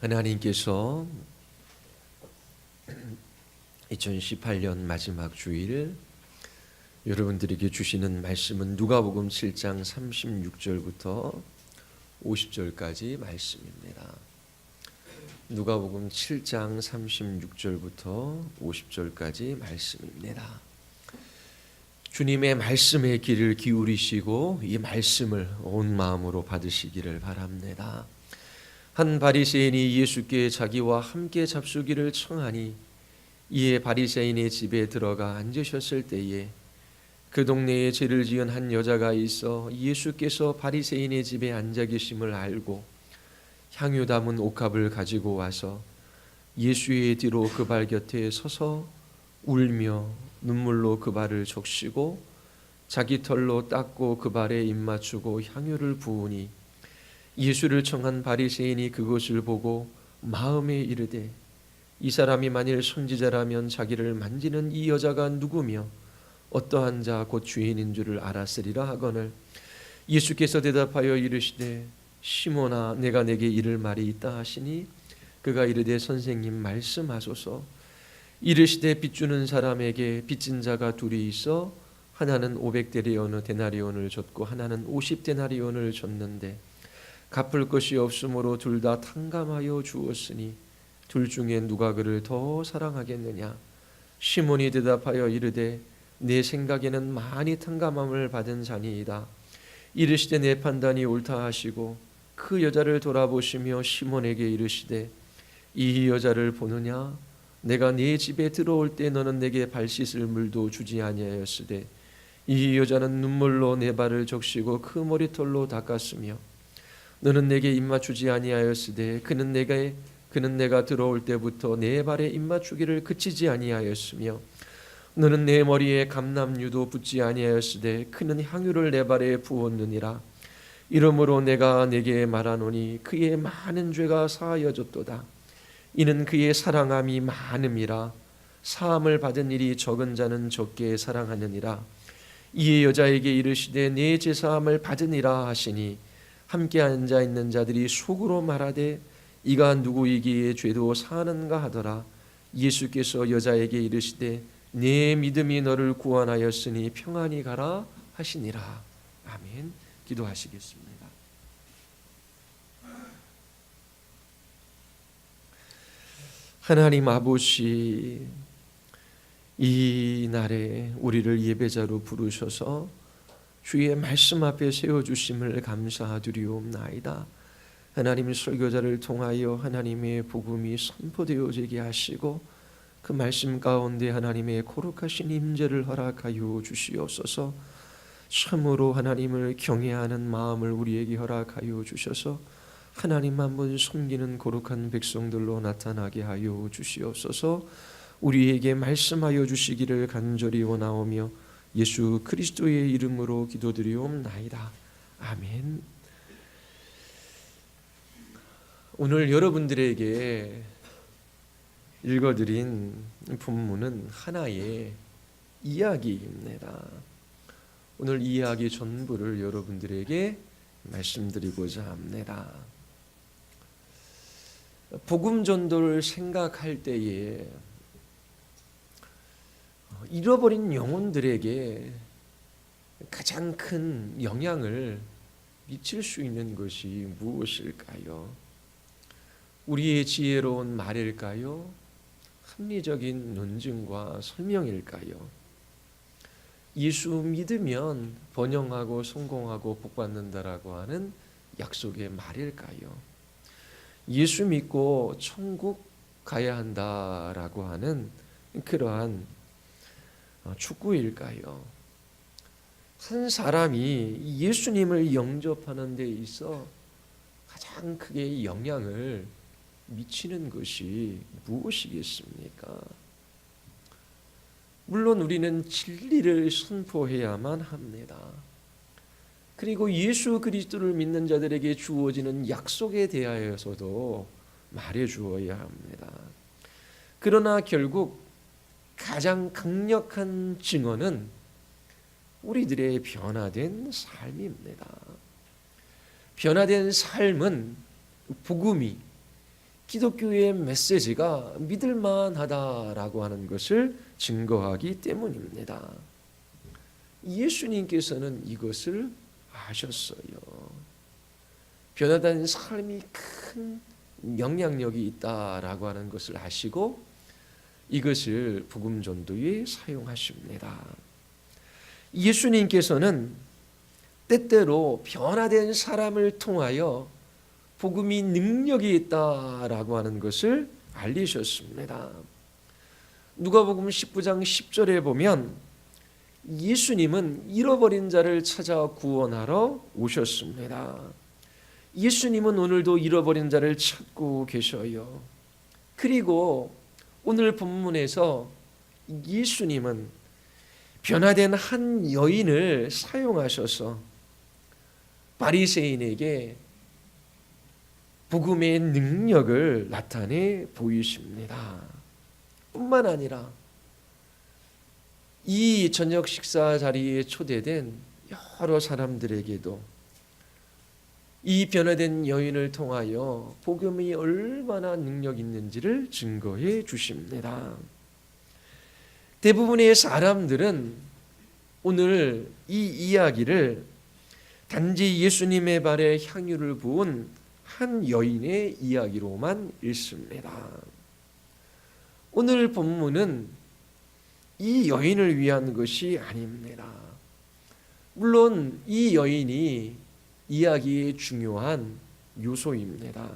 하나님께서 2018년 마지막 주일 여러분들에게 주시는 말씀은 누가복음 7장 36절부터 50절까지 말씀입니다. 누가복음 7장 36절부터 50절까지 말씀입니다. 주님의 말씀의 귀를 기울이시고 이 말씀을 온 마음으로 받으시기를 바랍니다. 한 바리새인이 예수께 자기와 함께 잡수기를 청하니 이에 바리새인의 집에 들어가 앉으셨을 때에 그 동네에 죄를 지은 한 여자가 있어 예수께서 바리새인의 집에 앉아 계심을 알고 향유 담은 옥합을 가지고 와서 예수의 뒤로 그 발 곁에 서서 울며 눈물로 그 발을 적시고 자기 털로 닦고 그 발에 입 맞추고 향유를 부으니 예수를 청한 바리새인이 그것을 보고 마음에 이르되 이 사람이 만일 선지자라면 자기를 만지는 이 여자가 누구며 어떠한 자 곧 주인인 줄을 알았으리라 하거늘 예수께서 대답하여 이르시되 시몬아 내가 내게 이를 말이 있다 하시니 그가 이르되 선생님 말씀하소서. 이르시되 빚주는 사람에게 빚진 자가 둘이 있어 하나는 500데나리온을 줬고 하나는 50데나리온을 줬는데 갚을 것이 없으므로 둘 다 탕감하여 주었으니 둘 중에 누가 그를 더 사랑하겠느냐. 시몬이 대답하여 이르되 내 생각에는 많이 탕감함을 받은 자니이다. 이르시되 내 판단이 옳다 하시고 그 여자를 돌아보시며 시몬에게 이르시되 이 여자를 보느냐. 내가 네 집에 들어올 때 너는 내게 발 씻을 물도 주지 아니하였으되 이 여자는 눈물로 내 발을 적시고 그 머리털로 닦았으며 너는 내게 입맞추지 아니하였으되 그는 내가 들어올 때부터 내 발에 입맞추기를 그치지 아니하였으며 너는 내 머리에 감람유도 붓지 아니하였으되 그는 향유를 내 발에 부었느니라. 이러므로 내가 내게 말하노니 그의 많은 죄가 사하여졌도다. 이는 그의 사랑함이 많음이라. 사함을 받은 일이 적은 자는 적게 사랑하느니라. 이에 여자에게 이르시되 내 제사함을 받으니라 하시니 함께 앉아 있는 자들이 속으로 말하되 이가 누구이기에 죄도 사하는가 하더라. 예수께서 여자에게 이르시되 네 믿음이 너를 구원하였으니 평안히 가라 하시니라. 아멘. 기도하시겠습니다. 하나님 아버지, 이 날에 우리를 예배자로 부르셔서 주의 말씀 앞에 세워주심을 감사드리옵나이다. 하나님 설교자를 통하여 하나님의 복음이 선포되어지게 하시고 그 말씀 가운데 하나님의 거룩하신 임재를 허락하여 주시옵소서. 참으로 하나님을 경외하는 마음을 우리에게 허락하여 주셔서 하나님 한 분 섬기는 거룩한 백성들로 나타나게 하여 주시옵소서. 우리에게 말씀하여 주시기를 간절히 원하오며 예수 그리스도의 이름으로 기도드리옵나이다. 아멘. 오늘 여러분들에게 읽어드린 본문은 하나의 이야기입니다. 오늘 이 이야기 전부를 여러분들에게 말씀드리고자 합니다. 복음 전도를 생각할 때에 잃어버린 영혼들에게 가장 큰 영향을 미칠 수 있는 것이 무엇일까요? 우리의 지혜로운 말일까요? 합리적인 논증과 설명일까요? 예수 믿으면 번영하고 성공하고 복받는다라고 하는 약속의 말일까요? 예수 믿고 천국 가야 한다라고 하는 그러한 축구일까요? 한 사람이 예수님을 영접하는 데 있어 가장 크게 영향을 미치는 것이 무엇이겠습니까? 물론 우리는 진리를 선포해야만 합니다. 그리고 예수 그리스도를 믿는 자들에게 주어지는 약속에 대하여서도 말해 주어야 합니다. 그러나 결국 가장 강력한 증언은 우리들의 변화된 삶입니다. 변화된 삶은 복음이 기독교의 메시지가 믿을만하다라고 하는 것을 증거하기 때문입니다. 예수님께서는 이것을 아셨어요. 변화된 삶이 큰 영향력이 있다라고 하는 것을 아시고 이것을 복음 전도에 사용하십니다. 예수님께서는 때때로 변화된 사람을 통하여 복음이 능력이 있다라고 하는 것을 알리셨습니다. 누가복음 19장 10절에 보면 예수님은 잃어버린 자를 찾아 구원하러 오셨습니다. 예수님은 오늘도 잃어버린 자를 찾고 계셔요. 그리고 오늘 본문에서 예수님은 변화된 한 여인을 사용하셔서 바리새인에게 복음의 능력을 나타내 보이십니다. 뿐만 아니라 이 저녁 식사 자리에 초대된 여러 사람들에게도 이 변화된 여인을 통하여 복음이 얼마나 능력 있는지를 증거해 주십니다. 대부분의 사람들은 오늘 이 이야기를 단지 예수님의 발에 향유를 부은 한 여인의 이야기로만 읽습니다. 오늘 본문은 이 여인을 위한 것이 아닙니다. 물론 이 여인이 이야기의 중요한 요소입니다.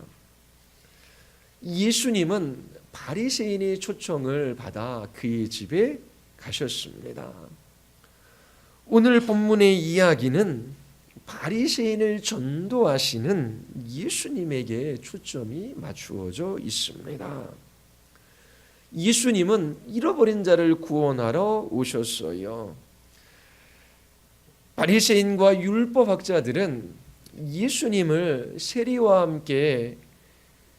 예수님은 바리새인의 초청을 받아 그의 집에 가셨습니다. 오늘 본문의 이야기는 바리새인을 전도하시는 예수님에게 초점이 맞추어져 있습니다. 예수님은 잃어버린 자를 구원하러 오셨어요. 바리새인과 율법학자들은 예수님을 세리와 함께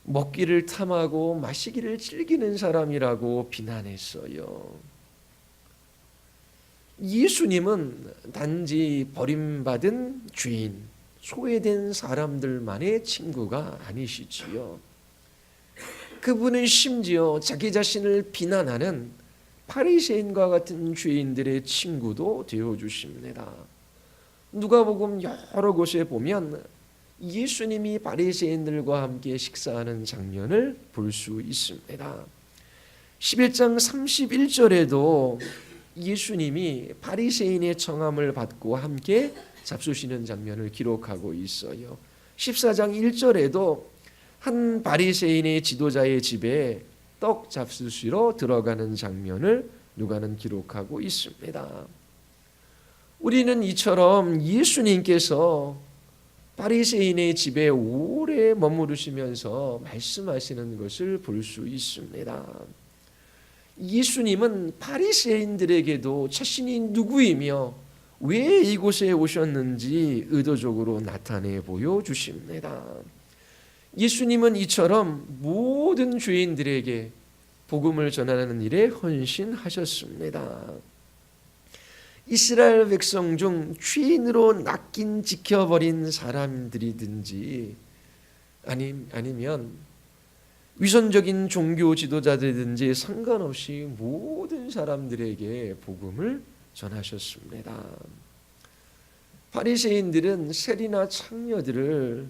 먹기를 탐하고 마시기를 즐기는 사람이라고 비난했어요. 예수님은 단지 버림받은 죄인, 소외된 사람들만의 친구가 아니시지요. 그분은 심지어 자기 자신을 비난하는 바리새인과 같은 죄인들의 친구도 되어주십니다. 누가복음 여러 곳에 보면 예수님이 바리새인들과 함께 식사하는 장면을 볼 수 있습니다. 11장 31절에도 예수님이 바리새인의 청함을 받고 함께 잡수시는 장면을 기록하고 있어요. 14장 1절에도 한 바리새인의 지도자의 집에 떡 잡수시러 들어가는 장면을 누가는 기록하고 있습니다. 우리는 이처럼 예수님께서 바리새인의 집에 오래 머무르시면서 말씀하시는 것을 볼 수 있습니다. 예수님은 바리새인들에게도 자신이 누구이며 왜 이곳에 오셨는지 의도적으로 나타내 보여주십니다. 예수님은 이처럼 모든 죄인들에게 복음을 전하는 일에 헌신하셨습니다. 이스라엘 백성 중 죄인으로 낚인 지켜버린 사람들이든지 아니면 위선적인 종교 지도자들이든지 상관없이 모든 사람들에게 복음을 전하셨습니다. 바리새인들은 세리나 창녀들을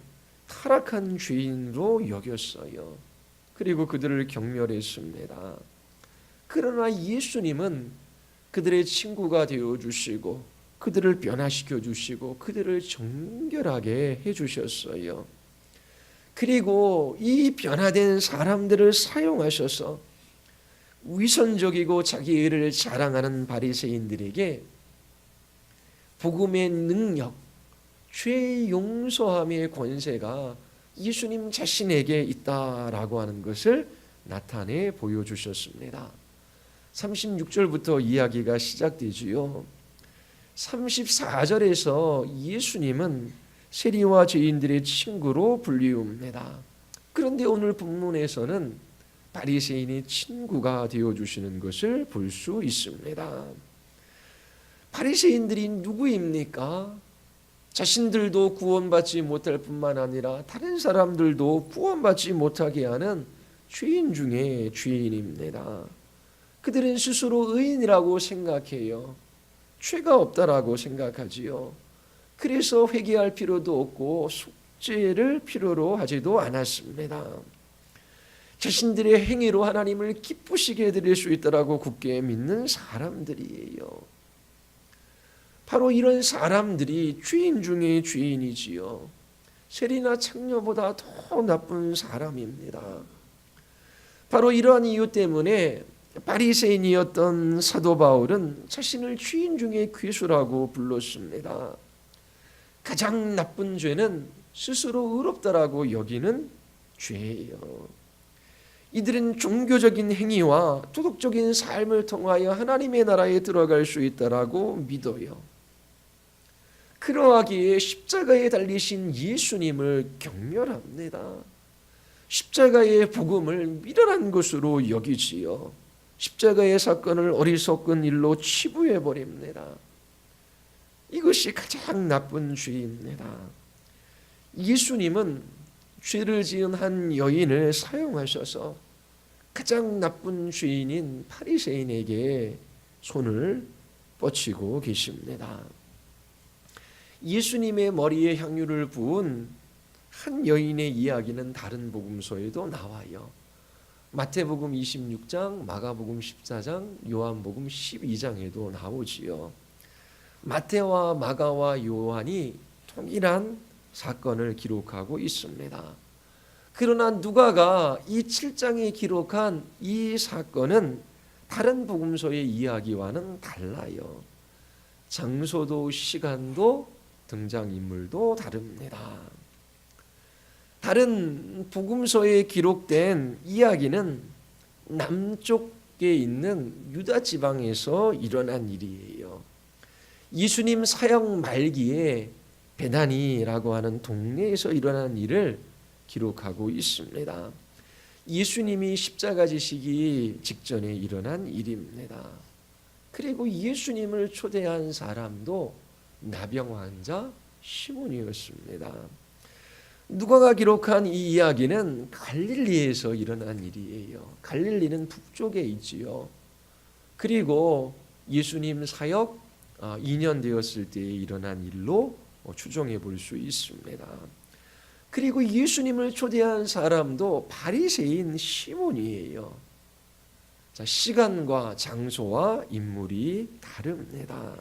타락한 죄인으로 여겼어요. 그리고 그들을 경멸했습니다. 그러나 예수님은 그들의 친구가 되어주시고 그들을 변화시켜 주시고 그들을 정결하게 해주셨어요. 그리고 이 변화된 사람들을 사용하셔서 위선적이고 자기 의를 자랑하는 바리새인들에게 복음의 능력, 죄 용서함의 권세가 예수님 자신에게 있다라고 하는 것을 나타내 보여주셨습니다. 36절부터 이야기가 시작되지요. 34절에서 예수님은 세리와 죄인들의 친구로 불리웁니다. 그런데 오늘 본문에서는 바리새인의 친구가 되어주시는 것을 볼 수 있습니다. 바리새인들이 누구입니까? 자신들도 구원받지 못할 뿐만 아니라 다른 사람들도 구원받지 못하게 하는 죄인 중에 죄인입니다. 그들은 스스로 의인이라고 생각해요. 죄가 없다라고 생각하지요. 그래서 회개할 필요도 없고 속죄를 필요로 하지도 않았습니다. 자신들의 행위로 하나님을 기쁘시게 해드릴 수 있다라고 굳게 믿는 사람들이에요. 바로 이런 사람들이 죄인 중에 죄인이지요. 세리나 창녀보다 더 나쁜 사람입니다. 바로 이러한 이유 때문에 바리새인이었던 사도 바울은 자신을 죄인 중에 괴수라고 불렀습니다. 가장 나쁜 죄는 스스로 의롭다라고 여기는 죄예요. 이들은 종교적인 행위와 도덕적인 삶을 통하여 하나님의 나라에 들어갈 수 있다라고 믿어요. 그러하기에 십자가에 달리신 예수님을 경멸합니다. 십자가의 복음을 미련한 것으로 여기지요. 십자가의 사건을 어리석은 일로 치부해 버립니다. 이것이 가장 나쁜 죄입니다. 예수님은 죄를 지은 한 여인을 사용하셔서 가장 나쁜 죄인인 바리새인에게 손을 뻗치고 계십니다. 예수님의 머리에 향유를 부은 한 여인의 이야기는 다른 복음서에도 나와요. 마태복음 26장, 마가복음 14장, 요한복음 12장에도 나오지요. 마태와 마가와 요한이 동일한 사건을 기록하고 있습니다. 그러나 누가가 이 7장에 기록한 이 사건은 다른 복음서의 이야기와는 달라요. 장소도 시간도 등장인물도 다릅니다. 다른 복음서에 기록된 이야기는 남쪽에 있는 유다 지방에서 일어난 일이에요. 예수님 사역 말기에 베다니라고 하는 동네에서 일어난 일을 기록하고 있습니다. 예수님이 십자가 지시기 직전에 일어난 일입니다. 그리고 예수님을 초대한 사람도 나병 환자 시몬이었습니다. 누가가 기록한 이 이야기는 갈릴리에서 일어난 일이에요. 갈릴리는 북쪽에 있지요. 그리고 예수님 사역 2년 되었을 때에 일어난 일로 추정해 볼 수 있습니다. 그리고 예수님을 초대한 사람도 바리새인 시몬이에요. 자, 시간과 장소와 인물이 다릅니다.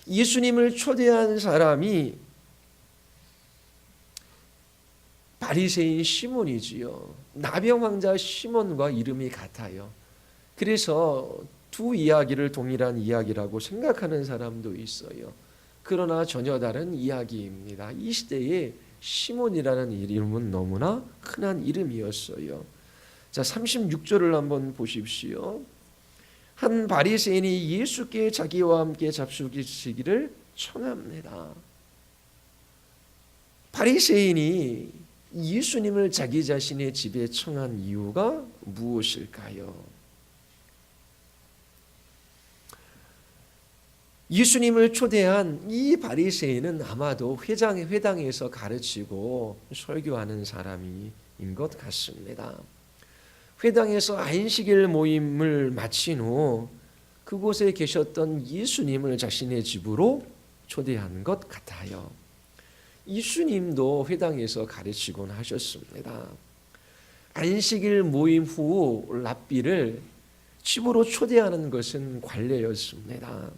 예수님을 초대한 사람이 바리새인 시몬이지요. 나병 환자 시몬과 이름이 같아요. 그래서 두 이야기를 동일한 이야기라고 생각하는 사람도 있어요. 그러나 전혀 다른 이야기입니다. 이 시대에 시몬이라는 이름은 너무나 흔한 이름이었어요. 자, 36절을 한번 보십시오. 한 바리새인이 예수께 자기와 함께 잡수시기를 청합니다. 바리새인이 예수님을 자기 자신의 집에 청한 이유가 무엇일까요? 예수님을 초대한 이 바리새인은 아마도 회당에서 가르치고 설교하는 사람인 것 같습니다. 회당에서 안식일 모임을 마친 후 그곳에 계셨던 예수님을 자신의 집으로 초대한 것 같아요. 예수님도 회당에서 가르치곤 하셨습니다. 안식일 모임 후 랍비를 집으로 초대하는 것은 관례였습니다.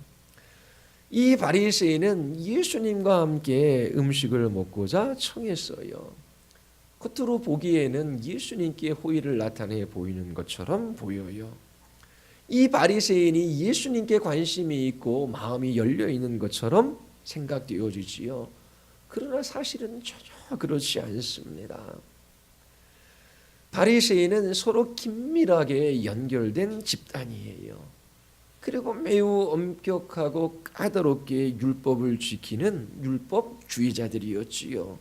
이 바리새인은 예수님과 함께 음식을 먹고자 청했어요. 겉으로 보기에는 예수님께 호의를 나타내 보이는 것처럼 보여요. 이 바리새인이 예수님께 관심이 있고 마음이 열려 있는 것처럼 생각되어지지요. 그러나 사실은 전혀 그렇지 않습니다. 바리새인은 서로 긴밀하게 연결된 집단이에요. 그리고 매우 엄격하고 까다롭게 율법을 지키는 율법주의자들이었지요.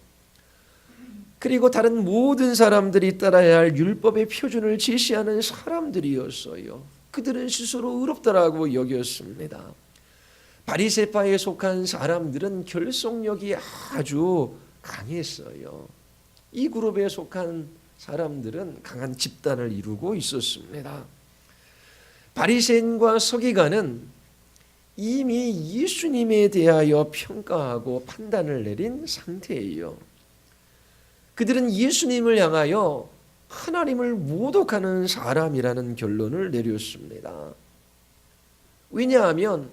그리고 다른 모든 사람들이 따라야 할 율법의 표준을 제시하는 사람들이었어요. 그들은 스스로 의롭다라고 여겼습니다. 바리새파에 속한 사람들은 결속력이 아주 강했어요. 이 그룹에 속한 사람들은 강한 집단을 이루고 있었습니다. 바리새인과 서기관은 이미 예수님에 대하여 평가하고 판단을 내린 상태예요. 그들은 예수님을 향하여 하나님을 모독하는 사람이라는 결론을 내렸습니다. 왜냐하면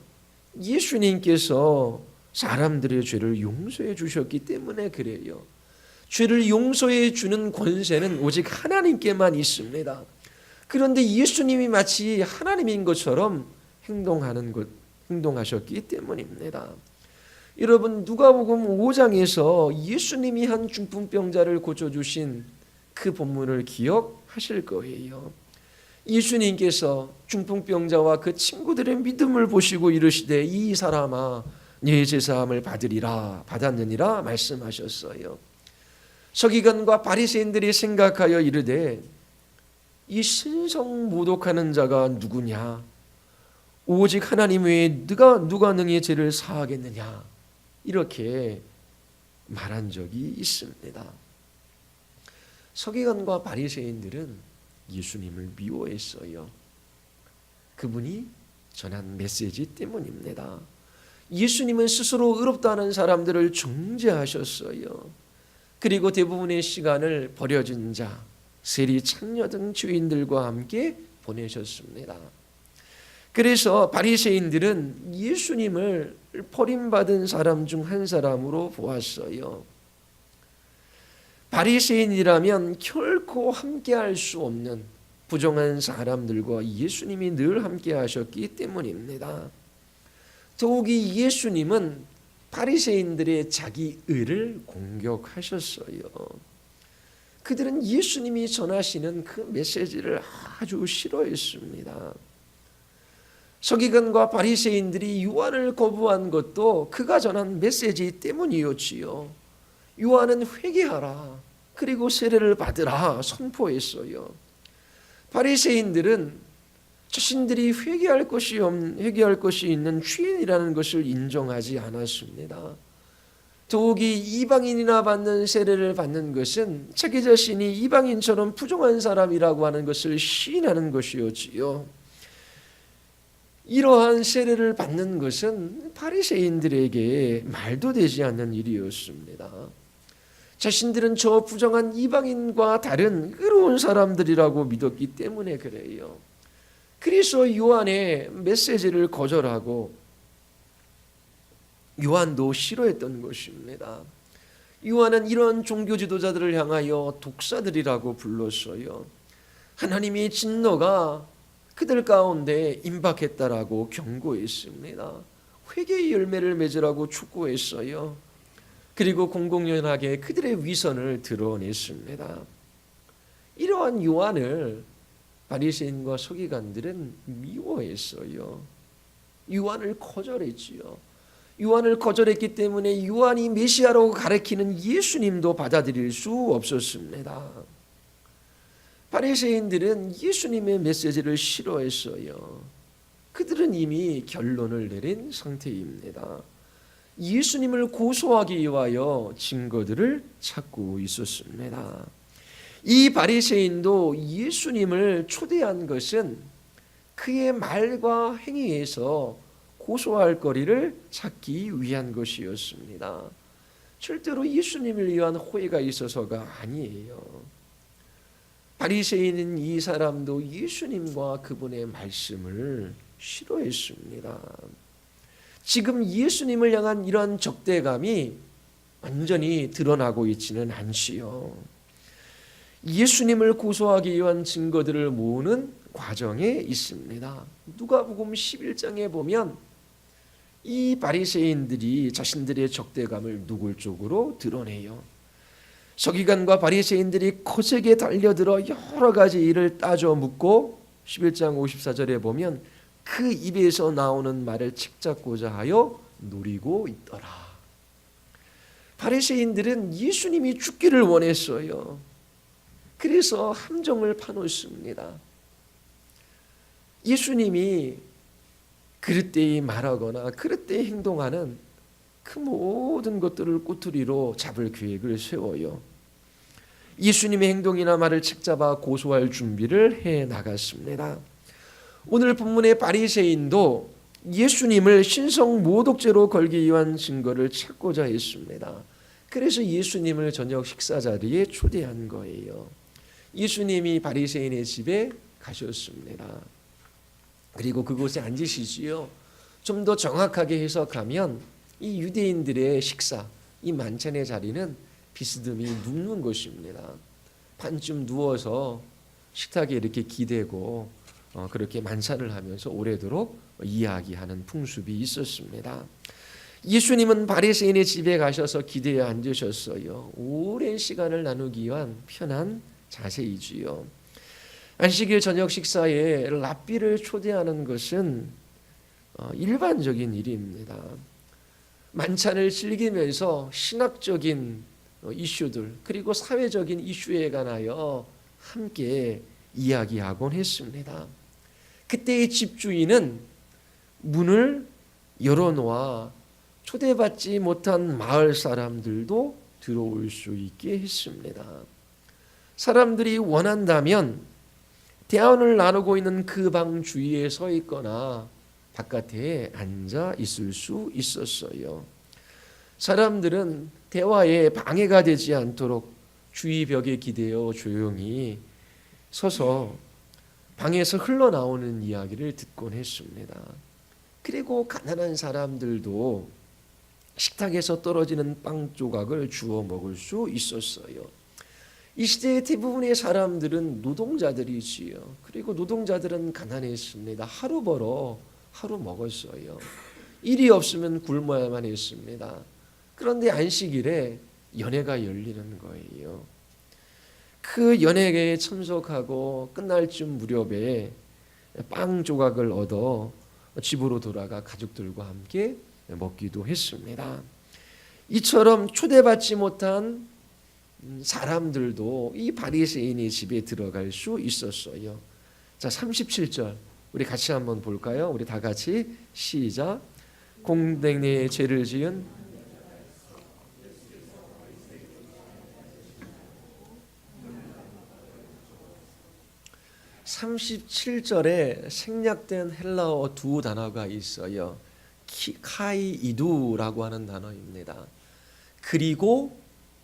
예수님께서 사람들의 죄를 용서해 주셨기 때문에 그래요. 죄를 용서해 주는 권세는 오직 하나님께만 있습니다. 그런데 예수님이 마치 하나님인 것처럼 행동하셨기 때문입니다. 여러분, 누가복음 5장에서 예수님이 한 중풍병자를 고쳐주신 그 본문을 기억하실 거예요. 예수님께서 중풍병자와 그 친구들의 믿음을 보시고 이르시되 이 사람아 네 죄사함을 받았느니라 말씀하셨어요. 서기관과 바리새인들이 생각하여 이르되 이 신성 모독하는 자가 누구냐? 오직 하나님 외에 누가 능히 죄를 사하겠느냐? 이렇게 말한 적이 있습니다. 서기관과 바리새인들은 예수님을 미워했어요. 그분이 전한 메시지 때문입니다. 예수님은 스스로 의롭다는 사람들을 정죄하셨어요. 그리고 대부분의 시간을 버려진 자, 세리, 창녀 등 죄인들과 함께 보내셨습니다. 그래서 바리새인들은 예수님을 버림받은 사람 중 한 사람으로 보았어요. 바리새인이라면 결코 함께할 수 없는 부정한 사람들과 예수님이 늘 함께하셨기 때문입니다. 더욱이 예수님은 바리새인들의 자기 의를 공격하셨어요. 그들은 예수님이 전하시는 그 메시지를 아주 싫어했습니다. 서기관과 바리새인들이 요한을 거부한 것도 그가 전한 메시지 때문이었지요. 요한은 회개하라, 그리고 세례를 받으라 선포했어요. 바리새인들은 자신들이 회개할 것이 있는 죄인이라는 것을 인정하지 않았습니다. 더욱이 이방인이나 받는 세례를 받는 것은 자기 자신이 이방인처럼 부정한 사람이라고 하는 것을 시인하는 것이었지요. 이러한 세례를 받는 것은 바리새인들에게 말도 되지 않는 일이었습니다. 자신들은 저 부정한 이방인과 다른 의로운 사람들이라고 믿었기 때문에 그래요. 그래서 요한의 메시지를 거절하고 요한도 싫어했던 것입니다. 요한은 이런 종교 지도자들을 향하여 독사들이라고 불렀어요. 하나님의 진노가 그들 가운데 임박했다라고 경고했습니다. 회개의 열매를 맺으라고 촉구했어요. 그리고 공공연하게 그들의 위선을 드러냈습니다. 이러한 요한을 바리새인과 서기관들은 미워했어요. 요한을 거절했지요. 요한을 거절했기 때문에 요한이 메시아라고 가리키는 예수님도 받아들일 수 없었습니다. 바리새인들은 예수님의 메시지를 싫어했어요. 그들은 이미 결론을 내린 상태입니다. 예수님을 고소하기 위하여 증거들을 찾고 있었습니다. 이 바리새인도 예수님을 초대한 것은 그의 말과 행위에서 고소할 거리를 찾기 위한 것이었습니다. 절대로 예수님을 위한 호의가 있어서가 아니에요. 바리새인인 이 사람도 예수님과 그분의 말씀을 싫어했습니다. 지금 예수님을 향한 이런 적대감이 완전히 드러나고 있지는 않지요. 예수님을 고소하기 위한 증거들을 모으는 과정에 있습니다. 누가복음 11장에 보면 이 바리새인들이 자신들의 적대감을 노골적으로 드러내요. 서기관과 바리새인들이 거세게 달려들어 여러 가지 일을 따져 묻고 11장 54절에 보면 그 입에서 나오는 말을 책잡고자 하여 노리고 있더라. 바리새인들은 예수님이 죽기를 원했어요. 그래서 함정을 파놓습니다. 예수님이 그릇되이 말하거나 그릇되이 행동하는 그 모든 것들을 꼬투리로 잡을 계획을 세워요. 예수님의 행동이나 말을 책잡아 고소할 준비를 해 나갔습니다. 오늘 본문의 바리새인도 예수님을 신성 모독죄로 걸기 위한 증거를 찾고자 했습니다. 그래서 예수님을 저녁 식사 자리에 초대한 거예요. 예수님이 바리새인의 집에 가셨습니다. 그리고 그곳에 앉으시지요. 좀 더 정확하게 해석하면 이 유대인들의 식사, 이 만찬의 자리는 비스듬히 눕는 곳입니다. 반쯤 누워서 식탁에 이렇게 기대고 그렇게 만찬을 하면서 오래도록 이야기하는 풍습이 있었습니다. 예수님은 바리새인의 집에 가셔서 기대에 앉으셨어요. 오랜 시간을 나누기 위한 편한 자세이지요. 안식일 저녁 식사에 랍비를 초대하는 것은 일반적인 일입니다. 만찬을 즐기면서 신학적인 이슈들 그리고 사회적인 이슈에 관하여 함께 이야기하곤 했습니다. 그때의 집주인은 문을 열어놓아 초대받지 못한 마을 사람들도 들어올 수 있게 했습니다. 사람들이 원한다면 대화를 나누고 있는 그 방 주위에 서 있거나 바깥에 앉아 있을 수 있었어요. 사람들은 대화에 방해가 되지 않도록 주위 벽에 기대어 조용히 서서 방에서 흘러나오는 이야기를 듣곤 했습니다. 그리고 가난한 사람들도 식탁에서 떨어지는 빵 조각을 주워 먹을 수 있었어요. 이 시대의 대부분의 사람들은 노동자들이지요. 그리고 노동자들은 가난했습니다. 하루 벌어 하루 먹었어요. 일이 없으면 굶어야만 했습니다. 그런데 안식일에 연회가 열리는 거예요. 그 연회에 참석하고 끝날 쯤 무렵에 빵 조각을 얻어 집으로 돌아가 가족들과 함께 먹기도 했습니다. 이처럼 초대받지 못한 사람들도 이 바리새인의 집에 들어갈 수 있었어요. 자, 37절 우리 같이 한번 볼까요? 우리 다 같이 시작. 공백 내에 죄를 지은 37절에 생략된 헬라어 두 단어가 있어요. 카이이두라고 하는 단어입니다. 그리고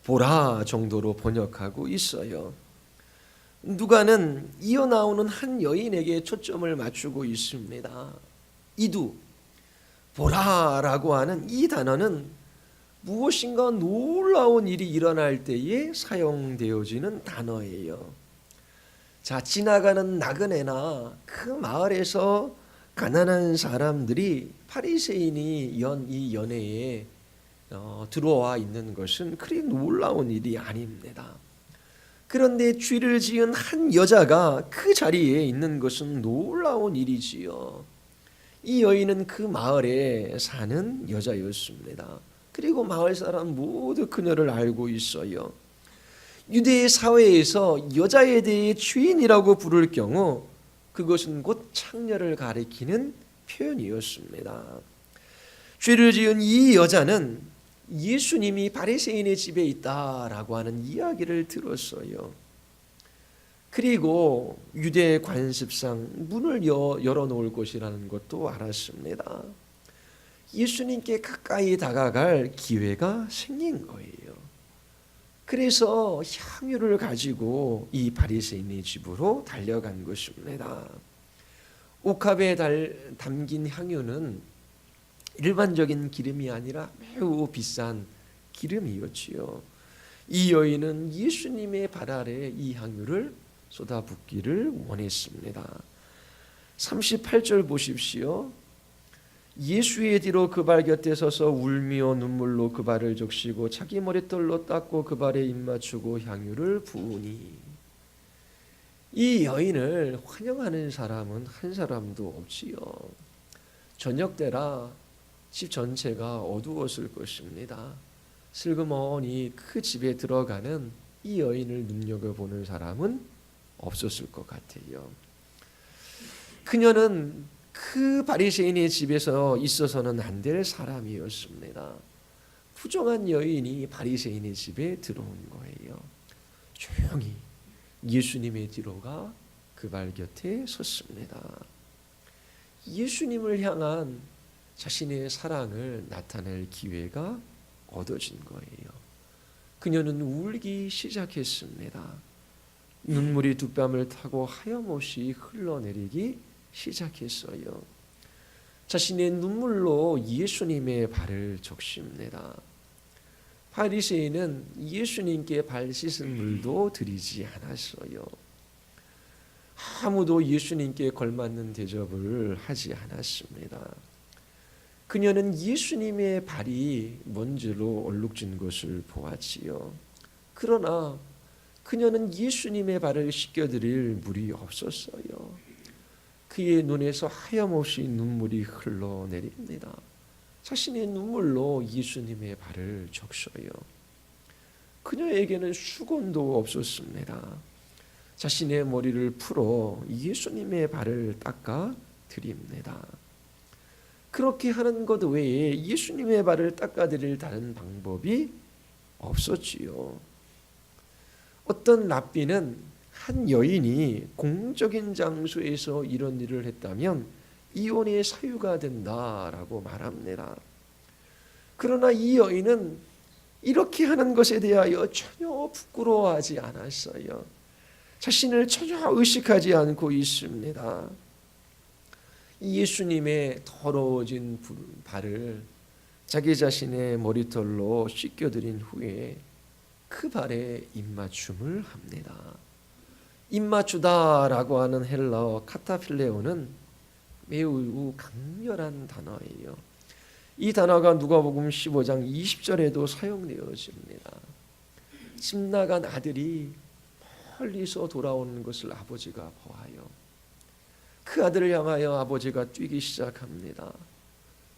보라 정도로 번역하고 있어요. 누가는 이어 나오는 한 여인에게 초점을 맞추고 있습니다. 이두, 보라라고 하는 이 단어는 무엇인가 놀라운 일이 일어날 때에 사용되어지는 단어예요. 자, 지나가는 나그네나 그 마을에서 가난한 사람들이 바리새인이 이 연회에 들어와 있는 것은 그리 놀라운 일이 아닙니다. 그런데 죄를 지은 한 여자가 그 자리에 있는 것은 놀라운 일이지요. 이 여인은 그 마을에 사는 여자였습니다. 그리고 마을 사람 모두 그녀를 알고 있어요. 유대의 사회에서 여자에 대해 죄인이라고 부를 경우 그것은 곧 창녀를 가리키는 표현이었습니다. 죄를 지은 이 여자는 예수님이 바리새인의 집에 있다라고 하는 이야기를 들었어요. 그리고 유대 관습상 문을 열어놓을 것이라는 것도 알았습니다. 예수님께 가까이 다가갈 기회가 생긴 거예요. 그래서 향유를 가지고 이 바리새인의 집으로 달려간 것입니다. 옥합에 담긴 향유는 일반적인 기름이 아니라 매우 비싼 기름이었지요. 이 여인은 예수님의 발 아래 이 향유를 쏟아붓기를 원했습니다. 38절 보십시오. 예수의 뒤로 그 발 곁에 서서 울며 눈물로 그 발을 적시고 자기 머리털로 닦고 그 발에 입맞추고 향유를 부으니. 이 여인을 환영하는 사람은 한 사람도 없지요. 저녁 때라 집 전체가 어두웠을 것입니다. 슬그머니 그 집에 들어가는 이 여인을 눈여겨보는 사람은 없었을 것 같아요. 그녀는 그 바리새인의 집에서 있어서는 안 될 사람이었습니다. 부정한 여인이 바리새인의 집에 들어온 거예요. 조용히 예수님의 뒤로가 그 발 곁에 섰습니다. 예수님을 향한 자신의 사랑을 나타낼 기회가 얻어진 거예요. 그녀는 울기 시작했습니다. 눈물이 두 뺨을 타고 하염없이 흘러내리기 시작했어요. 자신의 눈물로 예수님의 발을 적십니다. 바리새인은 예수님께 발 씻은 물도 드리지 않았어요. 아무도 예수님께 걸맞는 대접을 하지 않았습니다. 그녀는 예수님의 발이 먼지로 얼룩진 것을 보았지요. 그러나 그녀는 예수님의 발을 씻겨드릴 물이 없었어요. 그의 눈에서 하염없이 눈물이 흘러내립니다. 자신의 눈물로 예수님의 발을 적셔요. 그녀에게는 수건도 없었습니다. 자신의 머리를 풀어 예수님의 발을 닦아 드립니다. 그렇게 하는 것 외에 예수님의 발을 닦아드릴 다른 방법이 없었지요. 어떤 랍비는 한 여인이 공적인 장소에서 이런 일을 했다면 이혼의 사유가 된다라고 말합니다. 그러나 이 여인은 이렇게 하는 것에 대하여 전혀 부끄러워하지 않았어요. 자신을 전혀 의식하지 않고 있습니다. 예수님의 더러워진 발을 자기 자신의 머리털로 씻겨드린 후에 그 발에 입맞춤을 합니다. 입맞추다라고 하는 헬라어 카타필레오는 매우 강렬한 단어예요. 이 단어가 누가복음 15장 20절에도 사용되어집니다. 집 나간 아들이 멀리서 돌아오는 것을 아버지가 보아요. 그 아들을 향하여 아버지가 뛰기 시작합니다.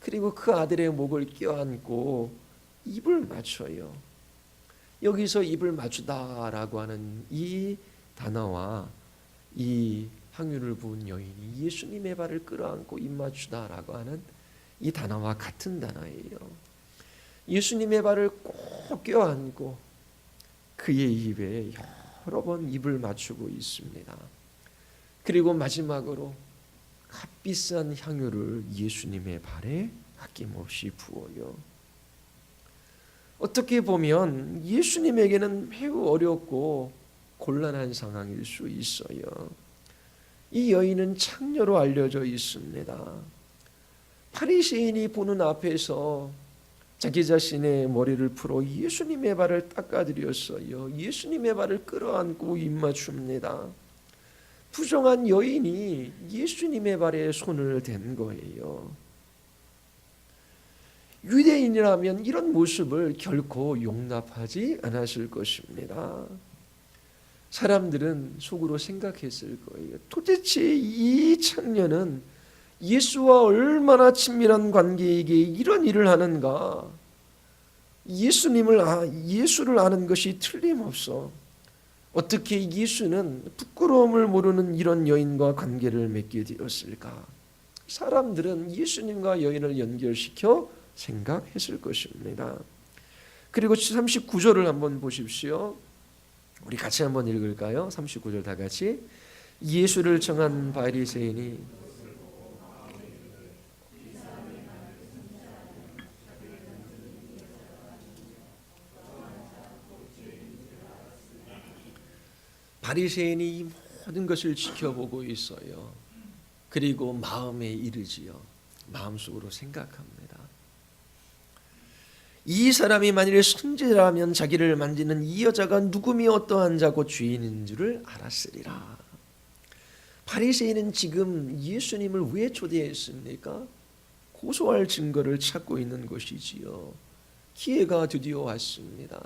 그리고 그 아들의 목을 껴안고 입을 맞춰요. 여기서 입을 맞추다라고 하는 이 단어와 이 향유를 부은 여인이 예수님의 발을 끌어안고 입 맞추다라고 하는 이 단어와 같은 단어예요. 예수님의 발을 꼭 껴안고 그의 입에 여러 번 입을 맞추고 있습니다. 그리고 마지막으로 값비싼 향유를 예수님의 발에 아낌없이 부어요. 어떻게 보면 예수님에게는 매우 어렵고 곤란한 상황일 수 있어요. 이 여인은 창녀로 알려져 있습니다. 바리새인이 보는 앞에서 자기 자신의 머리를 풀어 예수님의 발을 닦아드렸어요. 예수님의 발을 끌어안고 입맞춥니다. 부정한 여인이 예수님의 발에 손을 댄 거예요. 유대인이라면 이런 모습을 결코 용납하지 않았을 것입니다. 사람들은 속으로 생각했을 거예요. 도대체 이 창녀는 예수와 얼마나 친밀한 관계이기에 이런 일을 하는가? 예수를 아는 것이 틀림없어. 어떻게 예수는 부끄러움을 모르는 이런 여인과 관계를 맺게 되었을까? 사람들은 예수님과 여인을 연결시켜 생각했을 것입니다. 그리고 39절을 한번 보십시오. 우리 같이 한번 읽을까요? 39절 다 같이. 예수를 청한 바리새인이 바리새인이 이 모든 것을 지켜보고 있어요. 그리고 마음에 이르지요. 마음속으로 생각합니다. 이 사람이 만일 선지자라면 자기를 만지는 이 여자가 누구미 어떠한 자고 죄인인 줄을 알았으리라. 바리새인은 지금 예수님을 왜 초대했습니까? 고소할 증거를 찾고 있는 것이지요. 기회가 드디어 왔습니다.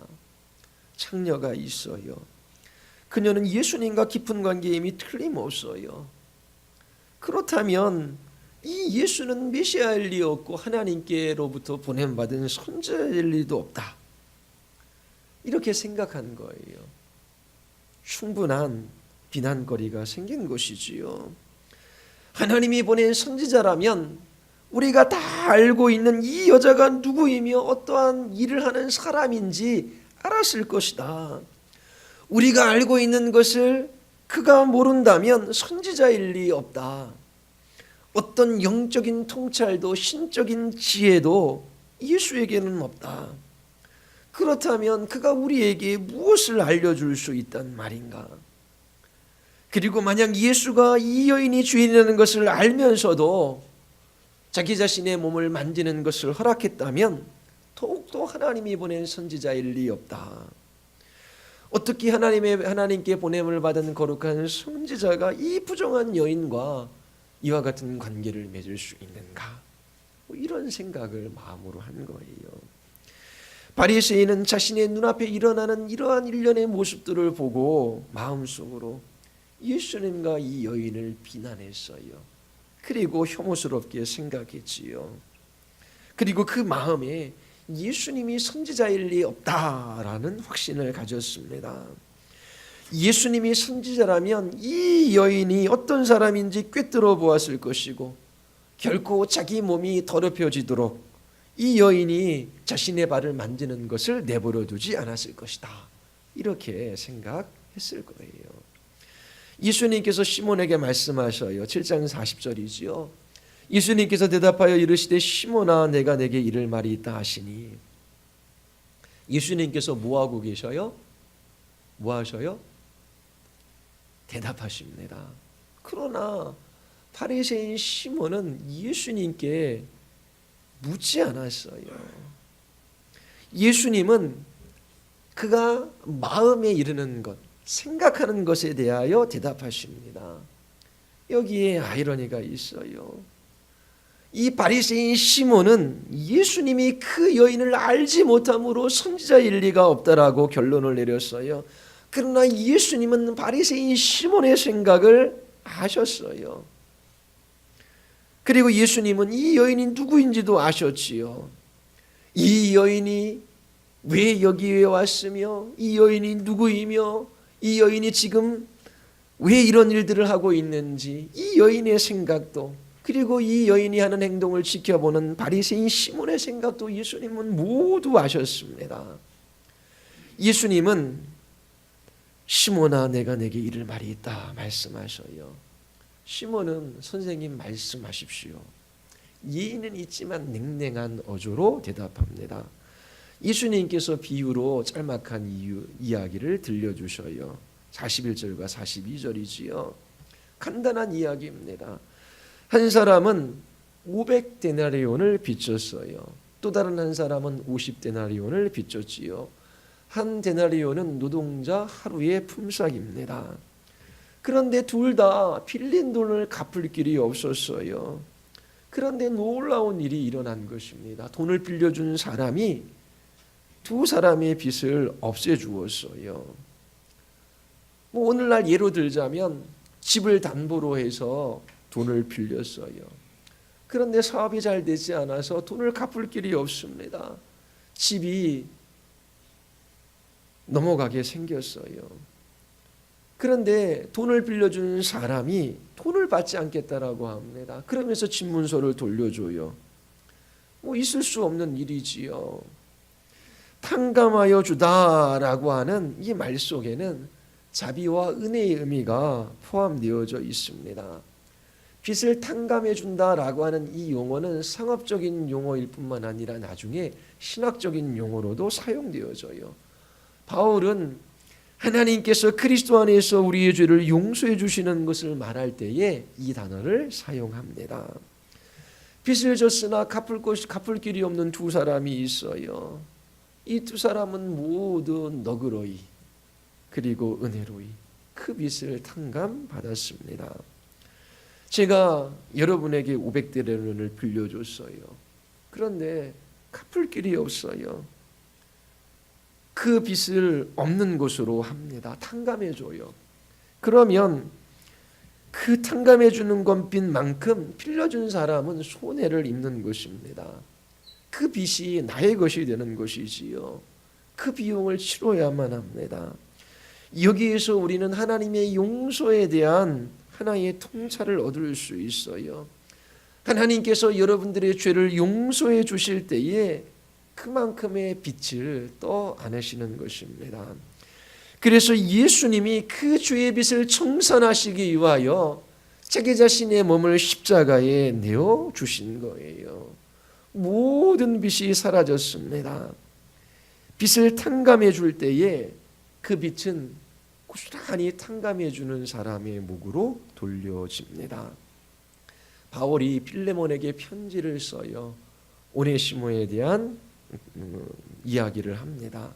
창녀가 있어요. 그녀는 예수님과 깊은 관계임이 틀림없어요. 그렇다면 이 예수는 메시아일 리 없고 하나님께로부터 보냄받은 선지자일 리도 없다. 이렇게 생각한 거예요. 충분한 비난거리가 생긴 것이지요. 하나님이 보낸 선지자라면 우리가 다 알고 있는 이 여자가 누구이며 어떠한 일을 하는 사람인지 알았을 것이다. 우리가 알고 있는 것을 그가 모른다면 선지자일 리 없다. 어떤 영적인 통찰도 신적인 지혜도 예수에게는 없다. 그렇다면 그가 우리에게 무엇을 알려줄 수 있단 말인가? 그리고 만약 예수가 이 여인이 주인이라는 것을 알면서도 자기 자신의 몸을 만지는 것을 허락했다면 더욱더 하나님이 보낸 선지자일 리 없다. 어떻게 하나님께 보냄을 받은 거룩한 선지자가 이 부정한 여인과 이와 같은 관계를 맺을 수 있는가? 이런 생각을 마음으로 한 거예요. 바리새인은 자신의 눈앞에 일어나는 이러한 일련의 모습들을 보고 마음속으로 예수님과 이 여인을 비난했어요. 그리고 혐오스럽게 생각했지요. 그리고 그 마음에 예수님이 선지자일 리 없다라는 확신을 가졌습니다. 예수님이 선지자라면 이 여인이 어떤 사람인지 꿰뚫어 보았을 것이고 결코 자기 몸이 더럽혀지도록 이 여인이 자신의 발을 만지는 것을 내버려 두지 않았을 것이다. 이렇게 생각했을 거예요. 예수님께서 시몬에게 말씀하셔요. 7장 40절이지요. 예수님께서 대답하여 이르시되 시몬아 내가 내게 이를 말이 있다 하시니 예수님께서 뭐하고 계셔요? 뭐 하셔요? 대답하십니다. 그러나 바리새인 시몬은 예수님께 묻지 않았어요. 예수님은 그가 마음에 이르는 것, 생각하는 것에 대하여 대답하십니다. 여기에 아이러니가 있어요. 이 바리새인 시몬은 예수님이 그 여인을 알지 못함으로 선지자일 리가 없다라고 결론을 내렸어요. 그러나 예수님은 바리새인 시몬의 생각을 아셨어요. 그리고 예수님은 이 여인이 누구인지도 아셨지요. 이 여인이 왜 여기에 왔으며 이 여인이 누구이며 이 여인이 지금 왜 이런 일들을 하고 있는지 이 여인의 생각도 그리고 이 여인이 하는 행동을 지켜보는 바리새인 시몬의 생각도 예수님은 모두 아셨습니다. 예수님은 시몬아 내가 내게 이를 말이 있다 말씀하셔요. 시몬은 선생님 말씀하십시오. 예의는 있지만 냉랭한 어조로 대답합니다. 예수님께서 비유로 짤막한 이야기를 들려주셔요. 41절과 42절이지요. 간단한 이야기입니다. 한 사람은 500데나리온을 빚졌어요. 또 다른 한 사람은 50데나리온을 빚졌지요. 한 데나리온은 노동자 하루의 품삯입니다. 그런데 둘 다 빌린 돈을 갚을 길이 없었어요. 그런데 놀라운 일이 일어난 것입니다. 돈을 빌려준 사람이 두 사람의 빚을 없애주었어요. 오늘날 예로 들자면 집을 담보로 해서 돈을 빌렸어요. 그런데 사업이 잘 되지 않아서 돈을 갚을 길이 없습니다. 집이 넘어가게 생겼어요. 그런데 돈을 빌려준 사람이 돈을 받지 않겠다라고 합니다. 그러면서 집문서를 돌려줘요. 있을 수 없는 일이지요. 탕감하여 주다라고 하는 이 말 속에는 자비와 은혜의 의미가 포함되어져 있습니다. 빚을 탕감해 준다라고 하는 이 용어는 상업적인 용어일 뿐만 아니라 나중에 신학적인 용어로도 사용되어져요. 바울은 하나님께서 그리스도 안에서 우리의 죄를 용서해 주시는 것을 말할 때에 이 단어를 사용합니다. 빚을 졌으나 갚을 길이 없는 두 사람이 있어요. 이 두 사람은 모두 너그러이 그리고 은혜로이 그 빚을 탕감받았습니다. 제가 여러분에게 500데나리온을 빌려줬어요. 그런데 갚을 길이 없어요. 그 빚을 없는 것으로 합니다. 탕감해줘요. 그러면 그 탕감해주는 건 빚만큼 빌려준 사람은 손해를 입는 것입니다. 그 빚이 나의 것이 되는 것이지요. 그 비용을 치러야만 합니다. 여기에서 우리는 하나님의 용서에 대한 하나의 통찰을 얻을 수 있어요. 하나님께서 여러분들의 죄를 용서해 주실 때에 그만큼의 빛을 떠 안으시는 것입니다. 그래서 예수님이 그 죄의 빚을 청산하시기 위하여 자기 자신의 몸을 십자가에 내어 주신 거예요. 모든 빚이 사라졌습니다. 빚을 탕감해 줄 때에 그 빚은 고스란히 탕감해 주는 사람의 목으로 돌려집니다. 바울이 필레몬에게 편지를 써요. 오네시모에 대한 이야기를 합니다.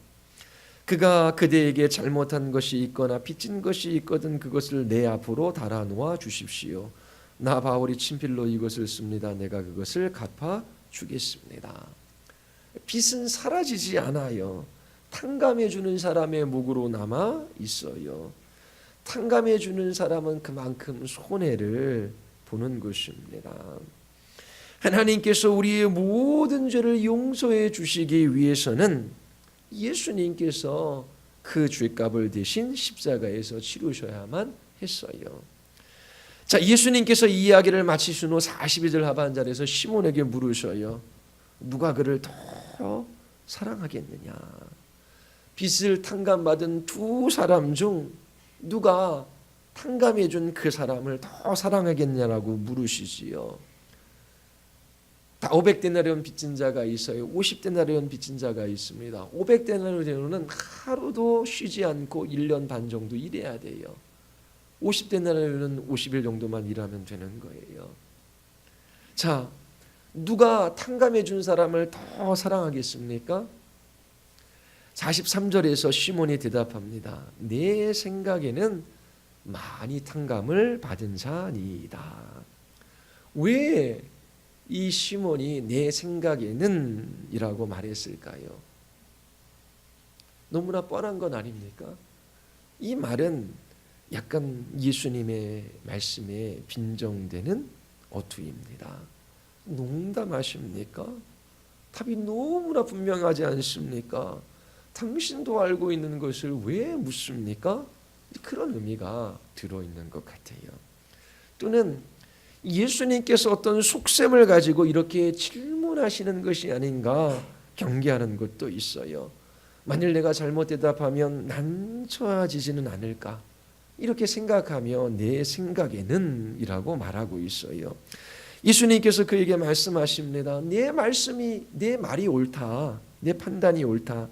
그가 그대에게 잘못한 것이 있거나 빚진 것이 있거든 그것을 내 앞으로 달아놓아 주십시오. 나 바울이 친필로 이것을 씁니다. 내가 그것을 갚아 주겠습니다. 빚은 사라지지 않아요. 탕감해 주는 사람의 목으로 남아 있어요. 탕감해 주는 사람은 그만큼 손해를 보는 것입니다. 하나님께서 우리의 모든 죄를 용서해 주시기 위해서는 예수님께서 그 죄값을 대신 십자가에서 치르셔야만 했어요. 자, 예수님께서 이 이야기를 마치신 후 42절 하반절에서 시몬에게 물으셔요. 누가 그를 더 사랑하겠느냐? 빚을 탕감받은 두 사람 중 누가 탕감해 준 그 사람을 더 사랑하겠냐라고 물으시지요. 다 500데나리온 빚진 자가 있어요. 50데나리온 빚진 자가 있습니다. 500데나리온은 하루도 쉬지 않고 1년 반 정도 일해야 돼요. 50데나리온은 50일 정도만 일하면 되는 거예요. 자, 누가 탕감해 준 사람을 더 사랑하겠습니까? 43절에서 시몬이 대답합니다. 내 생각에는 많이 탕감을 받은 자니이다. 왜 이 시몬이 내 생각에는 이라고 말했을까요? 너무나 뻔한 건 아닙니까? 이 말은 약간 예수님의 말씀에 빈정되는 어투입니다. 농담하십니까? 답이 너무나 분명하지 않습니까? 당신도 알고 있는 것을 왜 묻습니까? 그런 의미가 들어있는 것 같아요. 또는 예수님께서 어떤 속셈을 가지고 이렇게 질문하시는 것이 아닌가 경계하는 것도 있어요. 만일 내가 잘못 대답하면 난처해지지는 않을까 이렇게 생각하며 내 생각에는 이라고 말하고 있어요. 예수님께서 그에게 말씀하십니다. 내 말이 옳다. 내 판단이 옳다.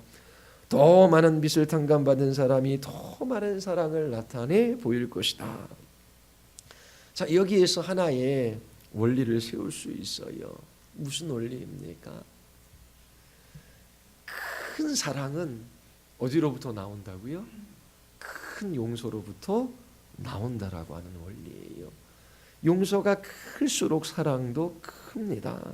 더 많은 빚을 탕감받은 사람이 더 많은 사랑을 나타내 보일 것이다. 자, 여기에서 하나의 원리를 세울 수 있어요. 무슨 원리입니까? 큰 사랑은 어디로부터 나온다고요? 큰 용서로부터 나온다라고 하는 원리예요. 용서가 클수록 사랑도 큽니다.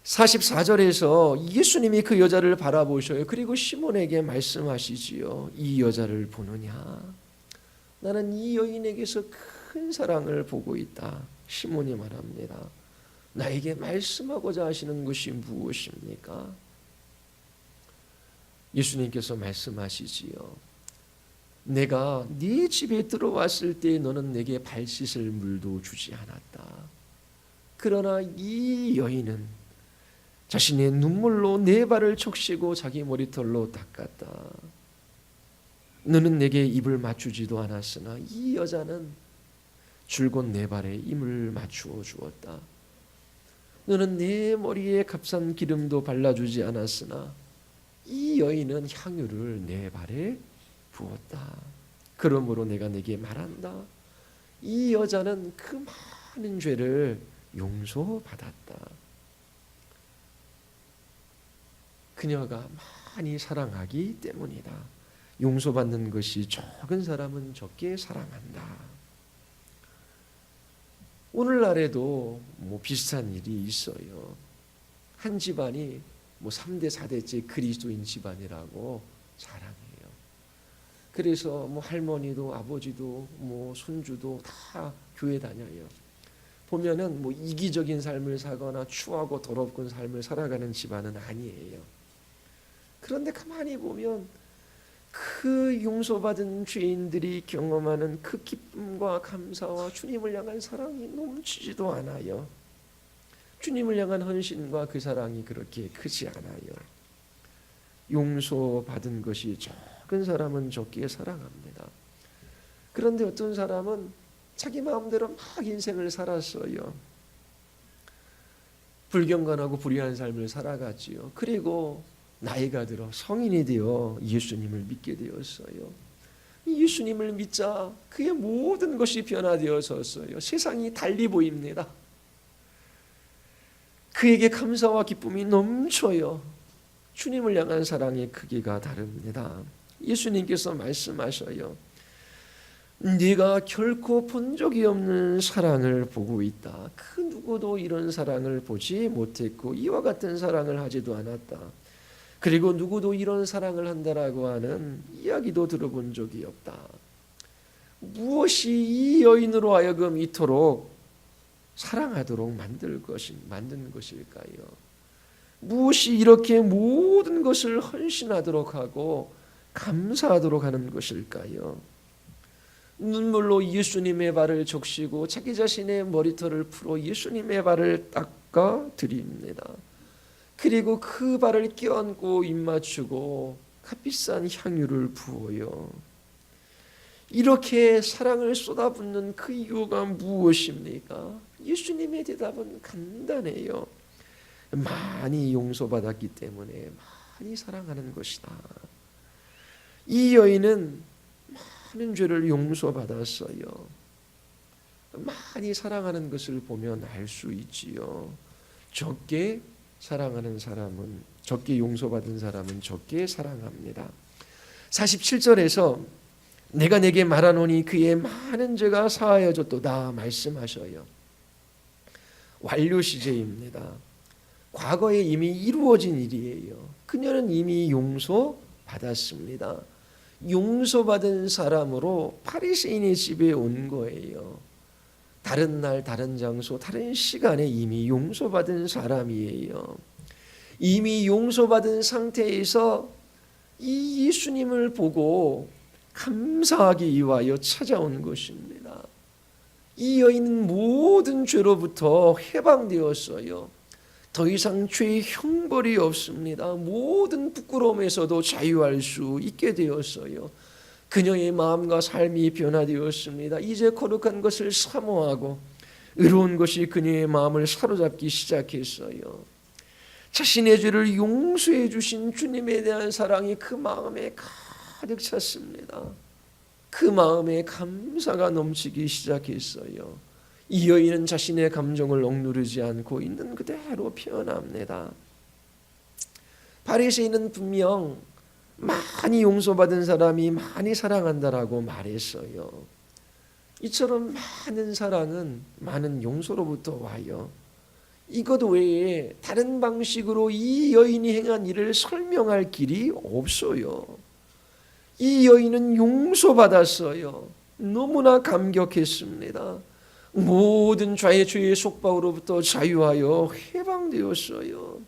44절에서 예수님이 그 여자를 바라보셔요. 그리고 시몬에게 말씀하시지요. 이 여자를 보느냐? 나는 이 여인에게서 큰 사랑을 보고 있다. 시몬이 말합니다. 나에게 말씀하고자 하시는 것이 무엇입니까? 예수님께서 말씀하시지요. 내가 네 집에 들어왔을 때 너는 내게 발 씻을 물도 주지 않았다. 그러나 이 여인은 자신의 눈물로 내 발을 적시고 자기 머리털로 닦았다. 너는 내게 입을 맞추지도 않았으나 이 여자는 줄곧 내 발에 입을 맞추어 주었다. 너는 내 머리에 값싼 기름도 발라주지 않았으나 이 여인은 향유를 내 발에 부었다. 그러므로 내가 내게 말한다. 이 여자는 그 많은 죄를 용서받았다. 그녀가 많이 사랑하기 때문이다. 용서받는 것이 적은 사람은 적게 사랑한다. 오늘날에도 비슷한 일이 있어요. 한 집안이 3대 4대째 그리스도인 집안이라고 자랑해요. 그래서 할머니도 아버지도 손주도 다 교회 다녀요. 보면은 이기적인 삶을 사거나 추하고 더럽은 삶을 살아가는 집안은 아니에요. 그런데 가만히 보면 그 용서받은 죄인들이 경험하는 그 기쁨과 감사와 주님을 향한 사랑이 넘치지도 않아요. 주님을 향한 헌신과 그 사랑이 그렇게 크지 않아요. 용서받은 것이 적은 사람은 적게 사랑합니다. 그런데 어떤 사람은 자기 마음대로 막 인생을 살았어요. 불경건하고 불의한 삶을 살아갔지요. 그리고 나이가 들어 성인이 되어 예수님을 믿게 되었어요. 예수님을 믿자 그의 모든 것이 변화되어졌어요. 세상이 달리 보입니다. 그에게 감사와 기쁨이 넘쳐요. 주님을 향한 사랑의 크기가 다릅니다. 예수님께서 말씀하셔요. 네가 결코 본 적이 없는 사랑을 보고 있다. 그 누구도 이런 사랑을 보지 못했고 이와 같은 사랑을 하지도 않았다. 그리고 누구도 이런 사랑을 한다라고 하는 이야기도 들어본 적이 없다. 무엇이 이 여인으로 하여금 이토록 사랑하도록 만든 것일까요? 무엇이 이렇게 모든 것을 헌신하도록 하고 감사하도록 하는 것일까요? 눈물로 예수님의 발을 적시고 자기 자신의 머리털을 풀어 예수님의 발을 닦아 드립니다. 그리고 그 발을 껴안고 입맞추고 값비싼 향유를 부어요. 이렇게 사랑을 쏟아붓는 그 이유가 무엇입니까? 예수님의 대답은 간단해요. 많이 용서받았기 때문에 많이 사랑하는 것이다. 이 여인은 많은 죄를 용서받았어요. 많이 사랑하는 것을 보면 알 수 있지요. 적게 사랑하는 사람은, 적게 용서받은 사람은 적게 사랑합니다. 47절에서 내가 내게 말하노니 그의 많은 죄가 사하여졌도다 말씀하셔요. 완료 시제입니다. 과거에 이미 이루어진 일이에요. 그녀는 이미 용서받았습니다. 용서받은 사람으로 바리새인의 집에 온 거예요. 다른 날, 다른 장소, 다른 시간에 이미 용서받은 사람이에요. 이미 용서받은 상태에서 이 예수님을 보고 감사하기 위하여 찾아온 것입니다. 이 여인은 모든 죄로부터 해방되었어요. 더 이상 죄의 형벌이 없습니다. 모든 부끄러움에서도 자유할 수 있게 되었어요. 그녀의 마음과 삶이 변화되었습니다. 이제 거룩한 것을 사모하고 의로운 것이 그녀의 마음을 사로잡기 시작했어요. 자신의 죄를 용서해 주신 주님에 대한 사랑이 그 마음에 가득 찼습니다. 그 마음에 감사가 넘치기 시작했어요. 이 여인은 자신의 감정을 억누르지 않고 있는 그대로 표현합니다. 바리새인은 분명 많이 용서받은 사람이 많이 사랑한다라고 말했어요. 이처럼 많은 사랑은 많은 용서로부터 와요. 이것 외에 다른 방식으로 이 여인이 행한 일을 설명할 길이 없어요. 이 여인은 용서받았어요. 너무나 감격했습니다. 모든 죄의 속박으로부터 자유하여 해방되었어요.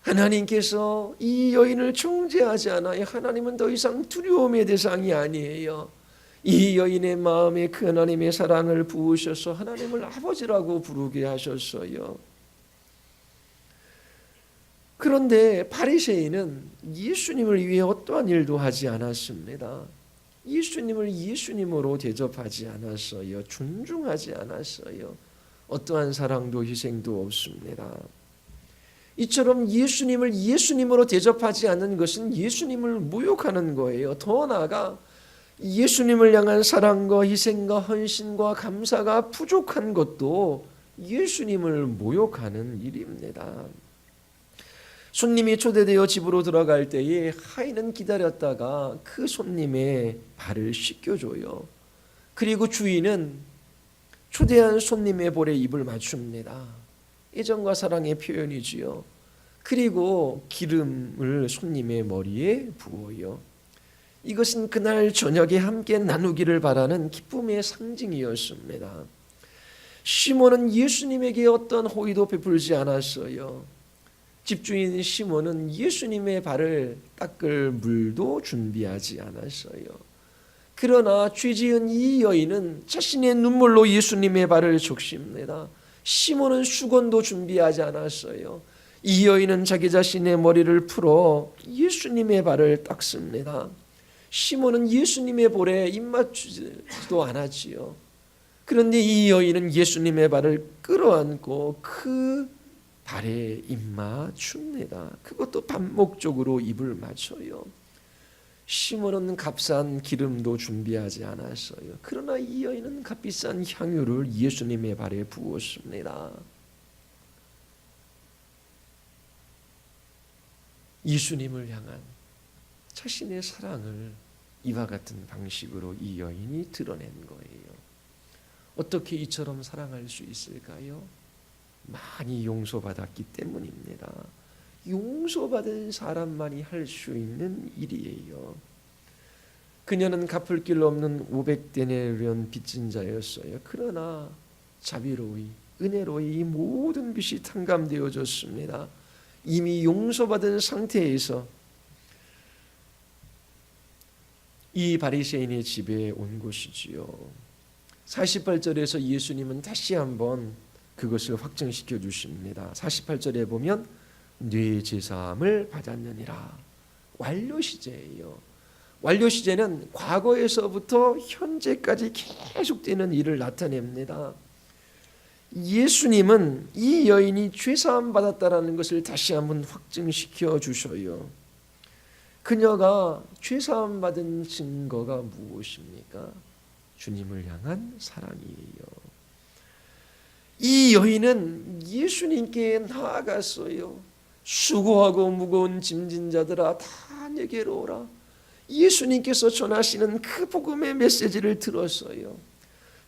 하나님께서 이 여인을 정죄하지 않아요. 하나님은 더 이상 두려움의 대상이 아니에요. 이 여인의 마음에 그 하나님의 사랑을 부으셔서 하나님을 아버지라고 부르게 하셨어요. 그런데 바리새인은 예수님을 위해 어떠한 일도 하지 않았습니다. 예수님을 예수님으로 대접하지 않았어요. 존중하지 않았어요. 어떠한 사랑도 희생도 없습니다. 이처럼 예수님을 예수님으로 대접하지 않는 것은 예수님을 모욕하는 거예요. 더 나아가 예수님을 향한 사랑과 희생과 헌신과 감사가 부족한 것도 예수님을 모욕하는 일입니다. 손님이 초대되어 집으로 들어갈 때에 하인은 기다렸다가 그 손님의 발을 씻겨줘요. 그리고 주인은 초대한 손님의 볼에 입을 맞춥니다. 애정과 사랑의 표현이지요. 그리고 기름을 손님의 머리에 부어요. 이것은 그날 저녁에 함께 나누기를 바라는 기쁨의 상징이었습니다. 시몬은 예수님에게 어떤 호의도 베풀지 않았어요. 집주인 시몬은 예수님의 발을 닦을 물도 준비하지 않았어요. 그러나 죄지은 이 여인은 자신의 눈물로 예수님의 발을 적십니다. 시몬은 수건도 준비하지 않았어요. 이 여인은 자기 자신의 머리를 풀어 예수님의 발을 닦습니다. 시몬은 예수님의 볼에 입맞추지도 않았지요. 그런데 이 여인은 예수님의 발을 끌어안고 그 발에 입맞춥니다. 그것도 반목적으로 입을 맞춰요. 시몬은 값싼 기름도 준비하지 않았어요. 그러나 이 여인은 값비싼 향유를 예수님의 발에 부었습니다. 예수님을 향한 자신의 사랑을 이와 같은 방식으로 이 여인이 드러낸 거예요. 어떻게 이처럼 사랑할 수 있을까요? 많이 용서받았기 때문입니다. 용서받은 사람만이 할 수 있는 일이에요. 그녀는 갚을 길 없는 500데나리온 빚진 자였어요. 그러나 자비로이 은혜로이 이 모든 빚이 탕감되어졌습니다. 이미 용서받은 상태에서 이 바리새인의 집에 온 것이지요. 48절에서 예수님은 다시 한번 그것을 확증시켜 주십니다. 48절에 보면 뇌 제사함을 받았느니라. 완료 시제예요. 완료 시제는 과거에서부터 현재까지 계속되는 일을 나타냅니다. 예수님은 이 여인이 죄사함 받았다라는 것을 다시 한번 확증시켜 주셔요. 그녀가 죄사함 받은 증거가 무엇입니까? 주님을 향한 사랑이에요. 이 여인은 예수님께 나아갔어요. 수고하고 무거운 짐진 자들아 다 내게로 오라. 예수님께서 전하시는 그 복음의 메시지를 들었어요.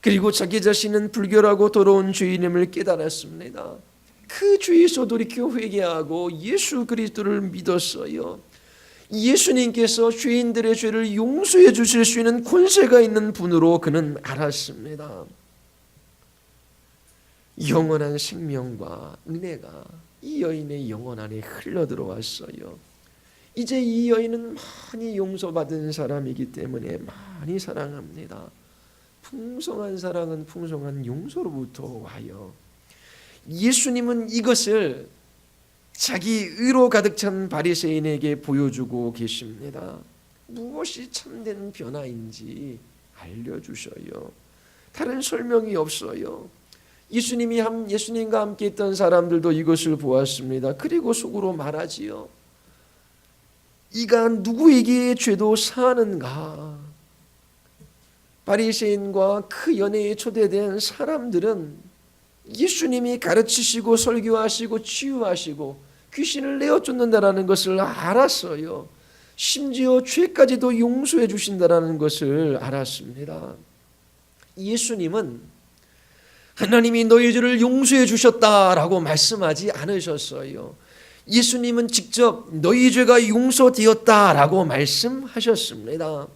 그리고 자기 자신은 불결하고 더러운 죄인임을 깨달았습니다. 그 죄에서 돌이켜 회개하고 예수 그리스도를 믿었어요. 예수님께서 죄인들의 죄를 용서해 주실 수 있는 권세가 있는 분으로 그는 알았습니다. 영원한 생명과 은혜가 이 여인의 영혼 안에 흘러들어왔어요. 이제 이 여인은 많이 용서받은 사람이기 때문에 많이 사랑합니다. 풍성한 사랑은 풍성한 용서로부터 와요. 예수님은 이것을 자기 의로 가득 찬 바리새인에게 보여주고 계십니다. 무엇이 참된 변화인지 알려주셔요. 다른 설명이 없어요. 예수님과 함께 있던 사람들도 이것을 보았습니다. 그리고 속으로 말하지요. 이가 누구에게 죄도 사하는가? 바리새인과 그 연회에 초대된 사람들은 예수님이 가르치시고 설교하시고 치유하시고 귀신을 내어쫓는다라는 것을 알았어요. 심지어 죄까지도 용서해 주신다라는 것을 알았습니다. 예수님은 하나님이 너희 죄를 용서해 주셨다라고 말씀하지 않으셨어요. 예수님은 직접 너희 죄가 용서되었다라고 말씀하셨습니다.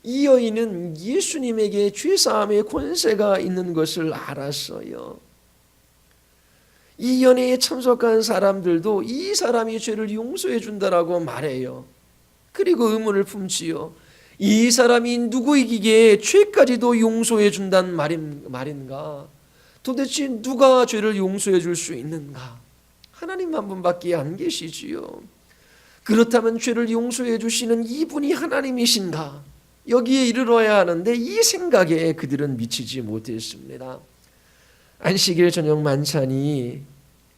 이 여인은 예수님에게 죄사함의 권세가 있는 것을 알았어요. 이 연회에 참석한 사람들도 이 사람이 죄를 용서해 준다라고 말해요. 그리고 의문을 품지요. 이 사람이 누구이기에 죄까지도 용서해 준다는 말인가? 도대체 누가 죄를 용서해 줄 수 있는가? 하나님 한 분밖에 안 계시지요. 그렇다면 죄를 용서해 주시는 이분이 하나님이신가? 여기에 이르러야 하는데 이 생각에 그들은 미치지 못했습니다. 안식일 저녁 만찬이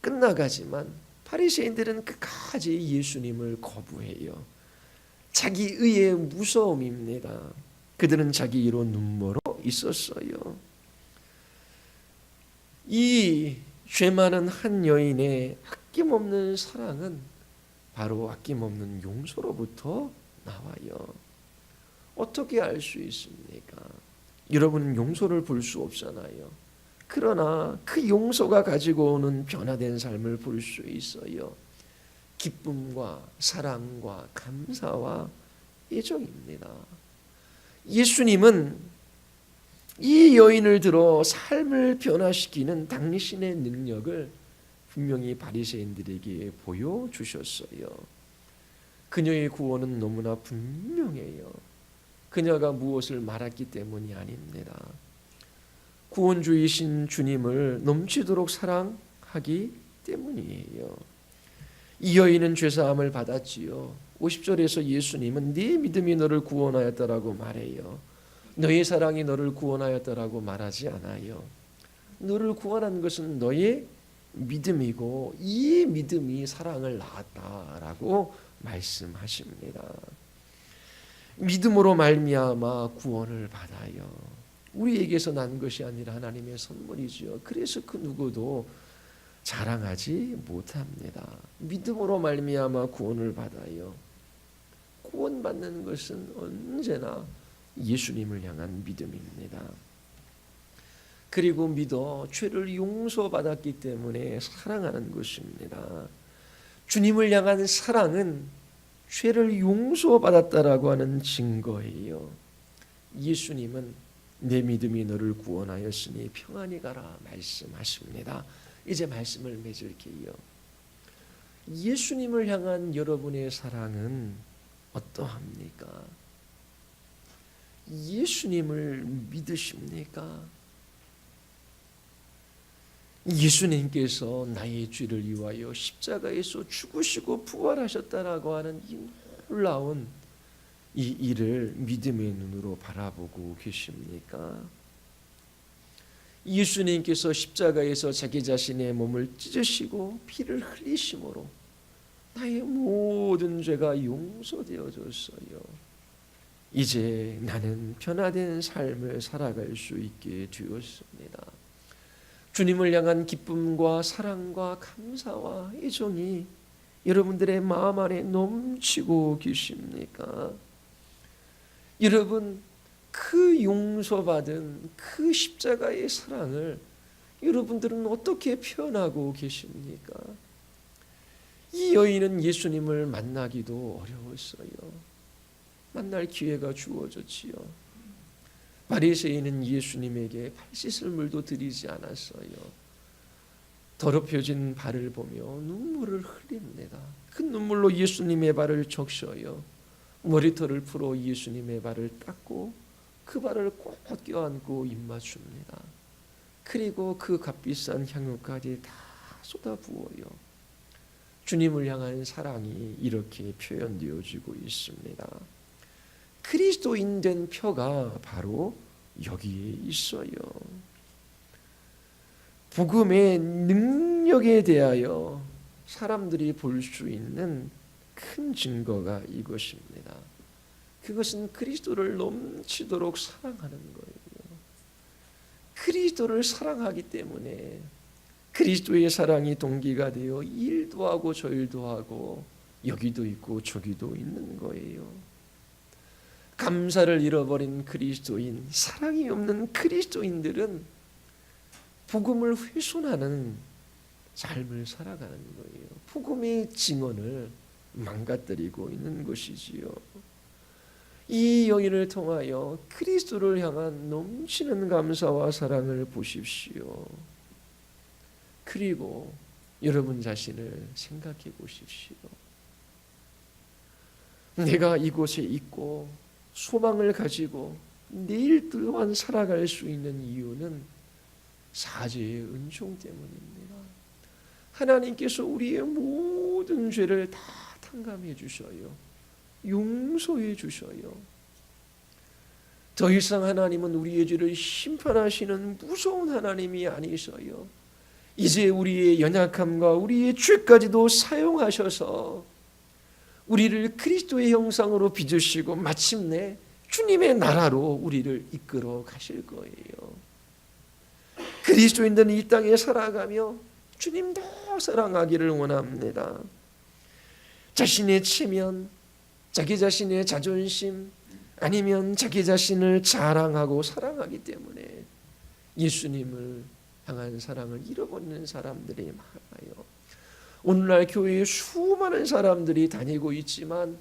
끝나가지만 바리새인들은 끝까지 예수님을 거부해요. 자기 의의 무서움입니다. 그들은 자기 의로 눈멀어 있었어요. 이 죄 많은 한 여인의 아낌없는 사랑은 바로 아낌없는 용서로부터 나와요. 어떻게 알 수 있습니까? 여러분은 용서를 볼 수 없잖아요. 그러나 그 용서가 가지고 오는 변화된 삶을 볼 수 있어요. 기쁨과 사랑과 감사와 애정입니다. 예수님은 이 여인을 들어 삶을 변화시키는 당신의 능력을 분명히 바리새인들에게 보여주셨어요. 그녀의 구원은 너무나 분명해요. 그녀가 무엇을 말했기 때문이 아닙니다. 구원주이신 주님을 넘치도록 사랑하기 때문이에요. 이 여인은 죄사함을 받았지요. 50절에서 예수님은 네 믿음이 너를 구원하였다라고 말해요. 너의 사랑이 너를 구원하였다라고 말하지 않아요. 너를 구원한 것은 너의 믿음이고 이 믿음이 사랑을 낳았다라고 말씀하십니다. 믿음으로 말미암아 구원을 받아요. 우리에게서 난 것이 아니라 하나님의 선물이지요. 그래서 그 누구도 자랑하지 못합니다. 믿음으로 말미암아 구원을 받아요. 구원받는 것은 언제나 예수님을 향한 믿음입니다. 그리고 믿어 죄를 용서받았기 때문에 사랑하는 것입니다. 주님을 향한 사랑은 죄를 용서받았다라고 하는 증거예요. 예수님은 내 믿음이 너를 구원하였으니 평안히 가라 말씀하십니다. 이제 말씀을 맺을게요. 예수님을 향한 여러분의 사랑은 어떠합니까? 예수님을 믿으십니까? 예수님께서 나의 죄를 위하여 십자가에서 죽으시고 부활하셨다라고 하는 이 놀라운 이 일을 믿음의 눈으로 바라보고 계십니까? 예수님께서 십자가에서 자기 자신의 몸을 찢으시고 피를 흘리심으로 나의 모든 죄가 용서되어졌어요. 이제 나는 변화된 삶을 살아갈 수 있게 되었습니다. 주님을 향한 기쁨과 사랑과 감사와 애정이 여러분들의 마음 안에 넘치고 계십니까? 여러분, 그 용서받은 그 십자가의 사랑을 여러분들은 어떻게 표현하고 계십니까? 이 여인은 예수님을 만나기도 어려웠어요. 만날 기회가 주어졌지요. 바리새인은 예수님에게 발 씻을 물도 드리지 않았어요. 더럽혀진 발을 보며 눈물을 흘립니다. 그 눈물로 예수님의 발을 적셔요. 머리털을 풀어 예수님의 발을 닦고 그 발을 꼭 껴안고 입맞춥니다. 그리고 그 값비싼 향유까지 다 쏟아부어요. 주님을 향한 사랑이 이렇게 표현되어지고 있습니다. 그리스도인 된 표가 바로 여기에 있어요. 복음의 능력에 대하여 사람들이 볼 수 있는 큰 증거가 이것입니다. 그것은 그리스도를 넘치도록 사랑하는 거예요. 그리스도를 사랑하기 때문에 그리스도의 사랑이 동기가 되어 일도 하고 저 일도 하고 여기도 있고 저기도 있는 거예요. 감사를 잃어버린 그리스도인, 사랑이 없는 그리스도인들은 복음을 훼손하는 삶을 살아가는 거예요. 복음의 증언을 망가뜨리고 있는 것이지요. 이 여인을 통하여 그리스도를 향한 넘치는 감사와 사랑을 보십시오. 그리고 여러분 자신을 생각해 보십시오. 내가 이곳에 있고 소망을 가지고 내일 또한 살아갈 수 있는 이유는 사죄의 은총 때문입니다. 하나님께서 우리의 모든 죄를 다 탕감해 주셔요. 용서해 주셔요. 더 이상 하나님은 우리의 죄를 심판하시는 무서운 하나님이 아니셔요. 이제 우리의 연약함과 우리의 죄까지도 사용하셔서 우리를 그리스도의 형상으로 빚으시고 마침내 주님의 나라로 우리를 이끌어 가실 거예요. 그리스도인들은 이 땅에 살아가며 주님 더 사랑하기를 원합니다. 자신의 체면, 자기 자신의 자존심, 아니면 자기 자신을 자랑하고 사랑하기 때문에 예수님을 향한 사랑을 잃어버리는 사람들이 많아요. 오늘날 교회에 수많은 사람들이 다니고 있지만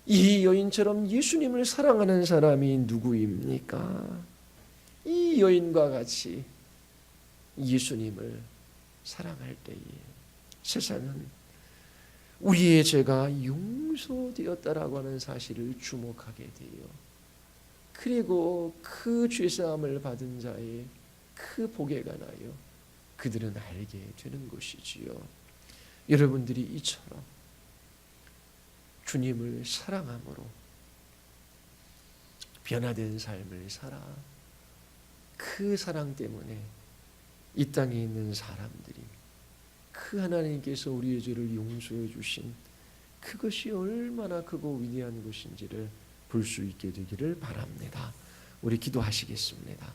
이 여인처럼 예수님을 사랑하는 사람이 누구입니까? 이 여인과 같이 예수님을 사랑할 때에 세상은 우리의 죄가 용서되었다라고 하는 사실을 주목하게 돼요. 그리고 그 죄사함을 받은 자의 그 복에 관하여 그들은 알게 되는 것이지요. 여러분들이 이처럼 주님을 사랑함으로 변화된 삶을 살아 그 사랑 때문에 이 땅에 있는 사람들이 그 하나님께서 우리의 죄를 용서해 주신 그것이 얼마나 크고 위대한 것인지를 볼 수 있게 되기를 바랍니다. 우리 기도하시겠습니다.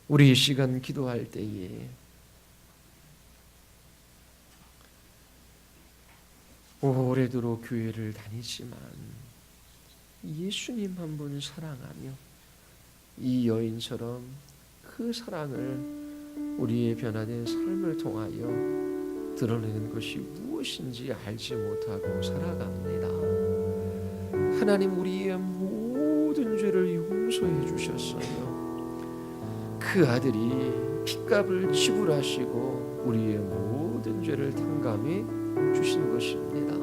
우리 이 시간 기도할 때에 오래도록 교회를 다니지만 예수님 한 분 사랑하며 이 여인처럼 그 사랑을 우리의 변화된 삶을 통하여 드러내는 것이 무엇인지 알지 못하고 살아갑니다. 하나님 우리의 모든 죄를 용서해 주셨어요. 그 아들이 핏값을 지불하시고 우리의 모든 죄를 탕감해 주신 것입니다.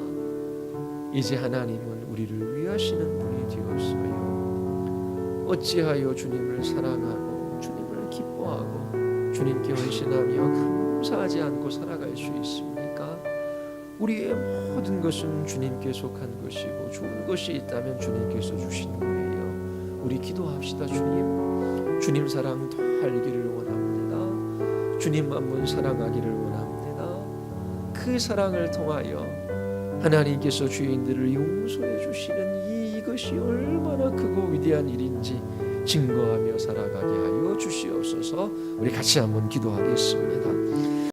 이제 하나님은 우리를 위하시는 분이 되었어요. 어찌하여 주님을 사랑하고 주님을 기뻐하고 주님께 헌신하며 감사하지 않고 살아갈 수 있습니까? 우리의 모든 것은 주님께 속한 것이고 좋은 것이 있다면 주님께서 주신 거예요. 우리 기도합시다. 주님 사랑 더 알기를 원합니다. 주님만 분 사랑하기를 원합니다. 그 사랑을 통하여 하나님께서 죄인들을 용서해 주시는 이것이 얼마나 크고 위대한 일인지 증거하며 살아가게 하여 주시옵소서. 우리 같이 한번 기도하겠습니다.